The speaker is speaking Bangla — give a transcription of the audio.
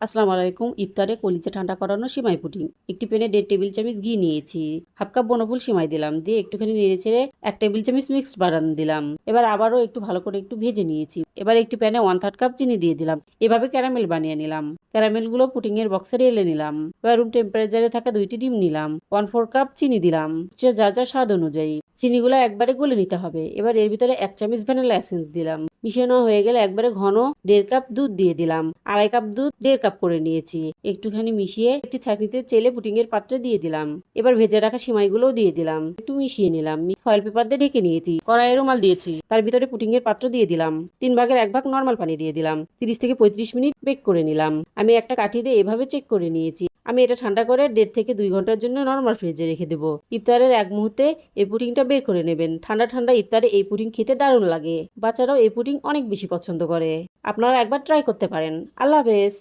আসসালামু আলাইকুম। ইফতারে কলিজা ঠান্ডা করানো সিমাই পুডিং। একটি প্যানে 1.5 টেবিল চামচ ঘি নিয়েছি, হাফ কাপ বনফুল সিমাই দিলাম, দিয়ে একটুখানি নেড়ে ছেড়ে 1 টেবিল চামচ মিক্সড বাদাম দিলাম। এবার আবারও একটু ভালো করে একটু ভেজে নিয়েছি। এবার একটি প্যানে 1/3 কাপ চিনি দিয়ে দিলাম। এভাবে ক্যারামেল বানিয়ে নিলাম। ক্যারামেলগুলো পুডিং এর বক্সে ঢেলে নিলাম। এবার রুম টেম্পারেচারে থাকা 2টি ডিম নিলাম, 1/4 কাপ চিনি দিলাম, যা যা স্বাদ অনুযায়ী। চিনিগুলো একবারে গলে নিতে হবে। এবার এর ভিতরে 1 চামচ ভ্যানিলা এসেন্স দিলাম। মিশানো হয়ে গেলে একবারে ঘন 1.5 কাপ দুধ দিয়ে দিলাম। 2.5 কাপ দুধ 1.5 কাপ করে নিয়েছি। একটুখানি মিশিয়ে একটি ছাঁকনিতে চেলে পুডিং এর পাত্রে দিয়ে দিলাম। এবার ভেজে রাখা সিমাইগুলোও দিয়ে দিলাম, একটু মিশিয়ে নিলাম। ফয়েল পেপার দিয়ে ঢেকে নিয়েছি। কড়াইয়ে রুমাল দিয়েছি, তার ভিতরে পুডিং এর পাত্র দিয়ে দিলাম। 3 ভাগের 1 ভাগ নর্মাল পানি দিয়ে দিলাম। 30 থেকে 35 মিনিট বেক করে নিলাম। আমি একটা কাঠি দিয়ে এভাবে চেক করে নিয়েছি। আমি এটা ঠান্ডা করে 1.5 থেকে 2 ঘন্টার জন্য নর্মাল ফ্রিজে রেখে দেবো। ইফতারের এক মুহূর্তে এই পুডিংটা বের করে নেবেন। ঠান্ডা ঠান্ডা ইফতারে এই পুডিং খেতে দারুণ লাগে। বাচ্চারাও এই পুডিং অনেক বেশি পছন্দ করে। আপনারা একবার ট্রাই করতে পারেন। আল্লাহ হাফেজ।